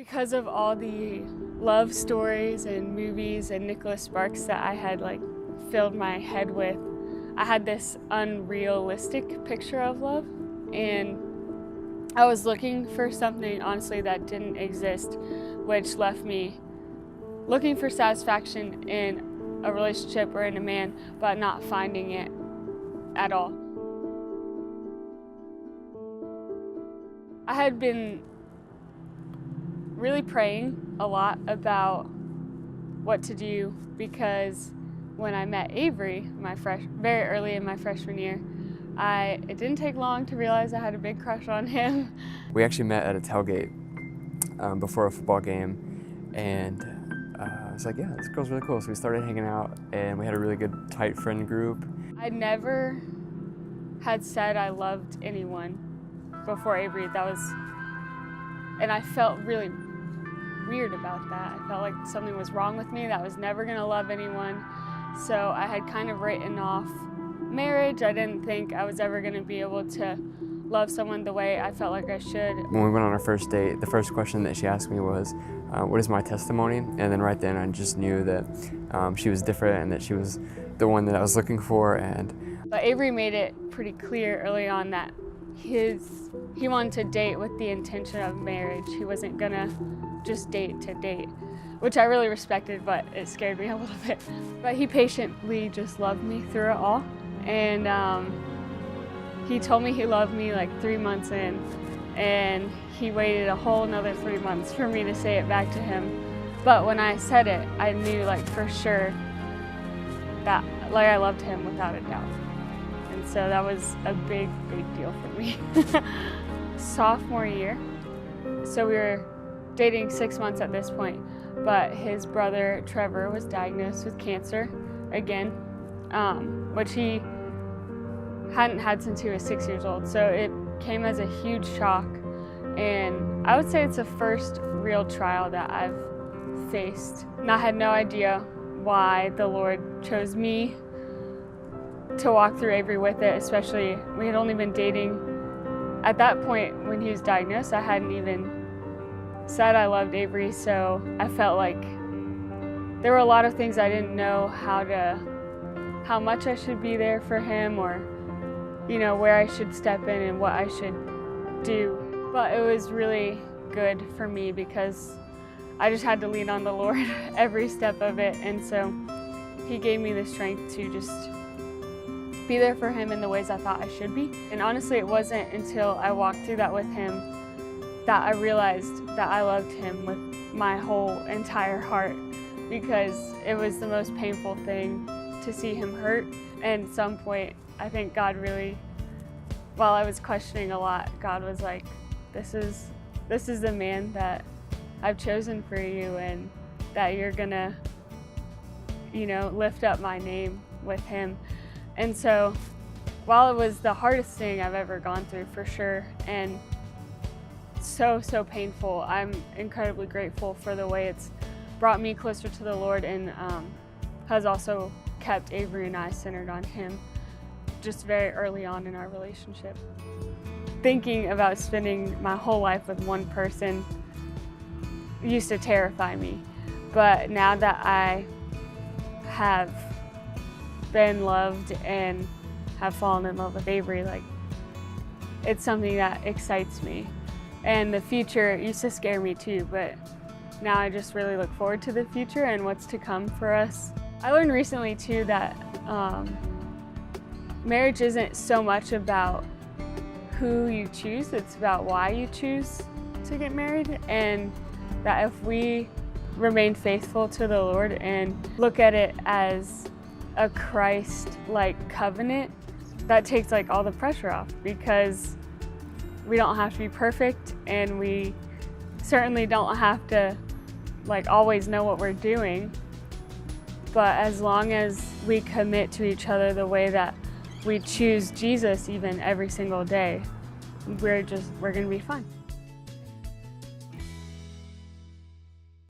Because of all the love stories and movies and Nicholas Sparks that I had filled my head with, I had this unrealistic picture of love, and I was looking for something honestly that didn't exist, which left me looking for satisfaction in a relationship or in a man, but not finding it at all. I had been really praying a lot about what to do, because when I met Avery very early in my freshman year, it didn't take long to realize I had a big crush on him. We actually met at a tailgate before a football game, and I was like, yeah, this girl's really cool. So we started hanging out, and we had a really good, tight friend group. I never had said I loved anyone before Avery. And I felt really weird about that. I felt like something was wrong with me, that I was never gonna love anyone. So I had kind of written off marriage. I didn't think I was ever gonna be able to love someone the way I felt like I should. When we went on our first date, the first question that she asked me was, what is my testimony? And then right then I just knew that she was different and that she was the one that I was looking for. But Avery made it pretty clear early on that he wanted to date with the intention of marriage. He wasn't gonna just date to date, which I really respected, but it scared me a little bit. But he patiently just loved me through it all. And he told me he loved me 3 months in, and he waited a whole another 3 months for me to say it back to him. But when I said it, I knew for sure that I loved him without a doubt. And so that was a big, big deal for me. Sophomore year, so we were dating 6 months at this point, but his brother Trevor was diagnosed with cancer again, which he hadn't had since he was 6 years old. So it came as a huge shock, and I would say it's the first real trial that I've faced. And I had no idea why the Lord chose me to walk through Avery with it, especially we had only been dating. At that point when he was diagnosed, I hadn't even said I loved Avery, so I felt like there were a lot of things I didn't know how much I should be there for him, or where I should step in and what I should do. But it was really good for me because I just had to lean on the Lord every step of it, and so he gave me the strength to just be there for him in the ways I thought I should be. And honestly, it wasn't until I walked through that with him that I realized that I loved him with my whole entire heart, because it was the most painful thing to see him hurt. And at some point, I think God really, while I was questioning a lot, God was like, this is the man that I've chosen for you, and that you're gonna, lift up my name with him. And so while it was the hardest thing I've ever gone through for sure, and so painful, I'm incredibly grateful for the way it's brought me closer to the Lord, and has also kept Avery and I centered on him just very early on in our relationship. Thinking about spending my whole life with one person used to terrify me, but now that I have been loved and have fallen in love with Avery, it's something that excites me. And the future used to scare me too, but now I just really look forward to the future and what's to come for us. I learned recently too that marriage isn't so much about who you choose, it's about why you choose to get married, and that if we remain faithful to the Lord and look at it as a Christ-like covenant, that takes all the pressure off, because we don't have to be perfect, and we certainly don't have to always know what we're doing. But as long as we commit to each other the way that we choose Jesus even every single day, we're gonna be fine.